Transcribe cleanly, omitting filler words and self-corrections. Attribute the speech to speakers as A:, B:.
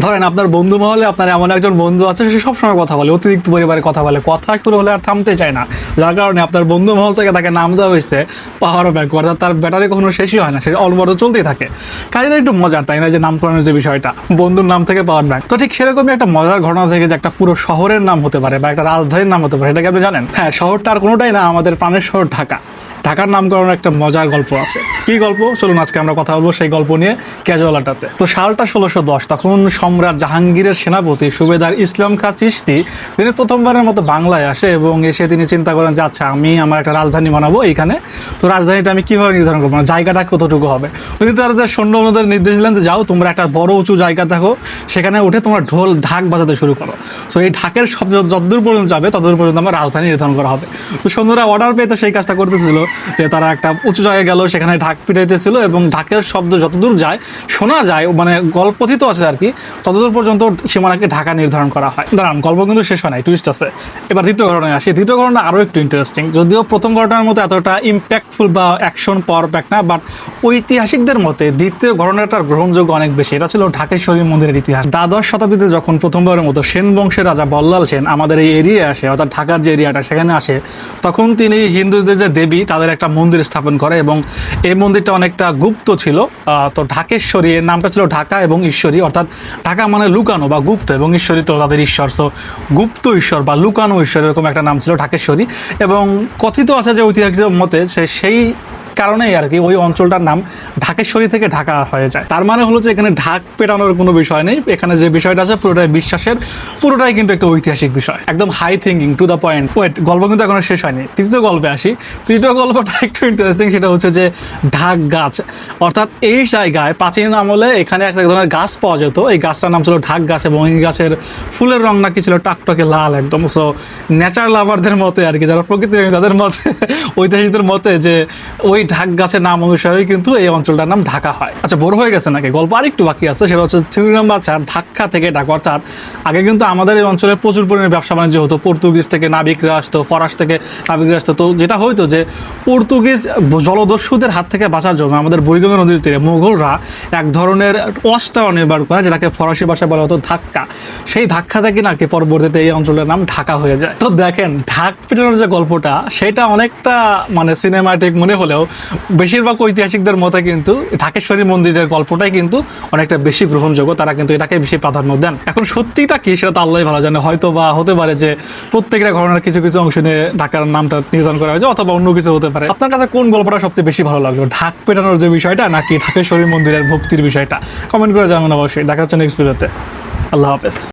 A: ধরেন আপনার বন্ধু মহলে আপনার এমন একজন বন্ধু আছে, সে সবসময় কথা বলে, অতিরিক্ত পরিমাণে কথা বলে, কথা শুরু হলে আর থামতে চায় না, যার কারণে আপনার বন্ধু মহল থেকে তাকে নাম দেওয়া হয়েছে পাওয়ার ব্যাংক, অর্থাৎ তার ব্যাটারি কখনো শেষই হয় না, সে অলমোস্ট চলতেই থাকে। কাজটা একটু মজার, তাই না, যে নামকরণের যে বিষয়টা, বন্ধুর নাম থেকে পাওয়ার ব্যাংক। তো ঠিক সেরকমই একটা মজার ঘটনা থেকে যে একটা পুরো শহরের নাম হতে পারে বা একটা রাজধানীর নাম হতে পারে, সেটা কি আপনি জানেন? হ্যাঁ, শহরটা আর কোনোটাই না, আমাদের প্রাণের শহর ঢাকা। ঢাকার নামকরণের একটা মজার গল্প আছে। কি গল্প? চলুন আজকে আমরা কথা বলবো সেই গল্প নিয়ে ক্যাজুয়াল আড্ডাতে। তো সালটা 1610, তখন সম্রাট জাহাঙ্গীরের সেনাপতি সুবেদার ইসলাম খাঁ চিশতি তিনি প্রথমবারের মতো বাংলায় আসে এবং এসে তিনি চিন্তা করেন যে আচ্ছা, আমি আমার একটা রাজধানী বানাবো এইখানে। তো রাজধানীটা আমি কীভাবে নির্ধারণ করবো, জায়গাটা কতটুকু হবে? তিনি তাদের সৈন্যদের নির্দেশ দিলেন যে যাও, তোমরা একটা বড় উঁচু জায়গা দেখো, সেখানে উঠে তোমরা ঢাক বাজাতে শুরু করো। সো এই ঢাকের শব্দ যতদূর পর্যন্ত যাবে ততদূর পর্যন্ত আমার রাজধানী নির্ধারণ করা হবে। তো সৈন্যরা অর্ডার পেয়ে তো সেই কাজটা করতেছিল যে তারা একটা উঁচু জায়গায় গেল, সেখানে ঢাক পিটাইতেছিল এবং ঢাকের শব্দ যতদূর যায়, শোনা যায়, মানে গল্পথিত আছে আর কি, ততদূর পর্যন্ত সীমানাকে ঢাকা নির্ধারণ করা হয়। দাঁড়ান, গল্প কিন্তু শেষ হয় নাই, টুইস্ট আছে। এবার দ্বিতীয় ঘটনায় আসি। দ্বিতীয় ঘটনা আরও একটু ইন্টারেস্টিং, যদিও প্রথম ঘটনার মতো এতটা ইম্প্যাক্টফুল বা অ্যাকশন পাওয়ার প্যাক না, বাট ঐতিহাসিকদের মতে দ্বিতীয় ঘটনাটার গ্রহণযোগ্য অনেক বেশি। এটা ছিল ঢাকেশ্বরী মন্দিরের ইতিহাস। দ্বাদশ শতাব্দীতে যখন প্রথমবারের মতো সেন বংশের রাজা বল্লাল সেন আমাদের এই এরিয়ায় আসে, অর্থাৎ ঢাকার যে এরিয়াটা সেখানে আসে, তখন তিনি হিন্দুদের যে দেবী তাদের একটা মন্দির স্থাপন করে এবং এই মন্দিরটা অনেকটা গুপ্ত ছিল। তো ঢাকেশ্বরী, এর নামটা ছিল ঢাকা এবং ঈশ্বরী, অর্থাৎ ঢাকা মানে লুকানো বা গুপ্ত, এবং ঈশ্বরী তো তাদের ঈশ্বর। সো গুপ্ত ঈশ্বর বা লুকানো ঈশ্বর, এরকম একটা নাম ছিল ঢাকেশ্বরী। এবং কথিত আছে যে ঐতিহাসিকদের মতে সেই কারণেই আর কি ওই অঞ্চলটার নাম ঢাকেশ্বরী থেকে ঢাকা হয়ে যায়। তার মানে হলো যে এখানে ঢাক পেটানোর কোনো বিষয় নেই, এখানে যে বিষয়টা আছে পুরোটাই বিশ্বাসের, পুরোটাই কিন্তু একটা ঐতিহাসিক বিষয়, একদম high thinking, to the point. Wait, গল্প কিন্তু এখনো শেষ হয়নি, তৃতীয় গল্পে আসি। তৃতীয় গল্পটা একটু ইন্টারেস্টিং, সেটা হচ্ছে যে ঢাক গাছ, অর্থাৎ এই জায়গায় প্রাচীন আমলে এখানে এক ধরনের গাছ পাওয়া যেত, এই গাছটার নাম ছিল ঢাক গাছ এবং এই গাছের ফুলের রং নাকি ছিল টাকটকে লাল একদম। সো নেচার লাভারদের মতে আর কি, যারা প্রকৃতি তাদের মতে, ঐতিহাসিকদের মতে, যে ওই ঢাক গাছের নাম অনুসারেই কিন্তু এই অঞ্চলটার নাম ঢাকা হয়। আচ্ছা, বড় হয়ে গেছে নাকি? গল্প আরেকটু বাকি আছে, সেটা হচ্ছে থিওরি নাম্বার 4, ঢাকা থেকে ঢাকা। অর্থাৎ আগে কিন্তু আমাদের এই অঞ্চলে প্রচুর পরিমাণে ব্যবসা বাণিজ্য হতো, পর্তুগিজ থেকে নাবিকরা আসতো, ফরাস থেকে নাবিকরা আসতো। তো যেটা হয়তো যে পর্তুগিজ জলদস্যুদের হাত থেকে বাঁচার জন্য আমাদের বুড়িগঙ্গা নদীর তীরে মুঘলরা এক ধরনের অস্ত্র নির্মাণ করে, যেটাকে ফরাসি ভাষায় বলা হতো ধাক্কা। সেই ধাক্কা থেকে নাকি পরবর্তীতে এই অঞ্চলের নাম ঢাকা হয়ে যায়। তো দেখেন, ঢাক পিটানোর যে গল্পটা, সেটা অনেকটা মানে সিনেমাটিক মনে হলেও বেশিরভাগ ঐতিহাসিকদের মতে কিন্তু ঢাকেশ্বরী মন্দিরের গল্পটাই কিন্তু অনেকটা বেশি গ্রহণযোগ্য, তারা কিন্তু এটাকে বেশি প্রাধান্য দেন। এখন সত্যিটা কি সেটা তো আল্লাহই ভালো জানে, হয়তো বা হতে পারে যে প্রত্যেকটা ঘটনার কিছু কিছু অংশ নিয়ে ঢাকার নামটা নির্ধারণ করা হয়েছে, অথবা অন্য কিছু হতে পারে। আপনার কাছে কোন গল্পটা সবচেয়ে বেশি ভালো লাগলো, ঢাক পেটানোর যে বিষয়টা নাকি ঢাকেশ্বরী মন্দিরের ভক্তির বিষয়টা? কমেন্ট করে জানাবেন অবশ্যই। দেখা হচ্ছে নেক্সট ভিডিওতে। আল্লাহ হাফেজ।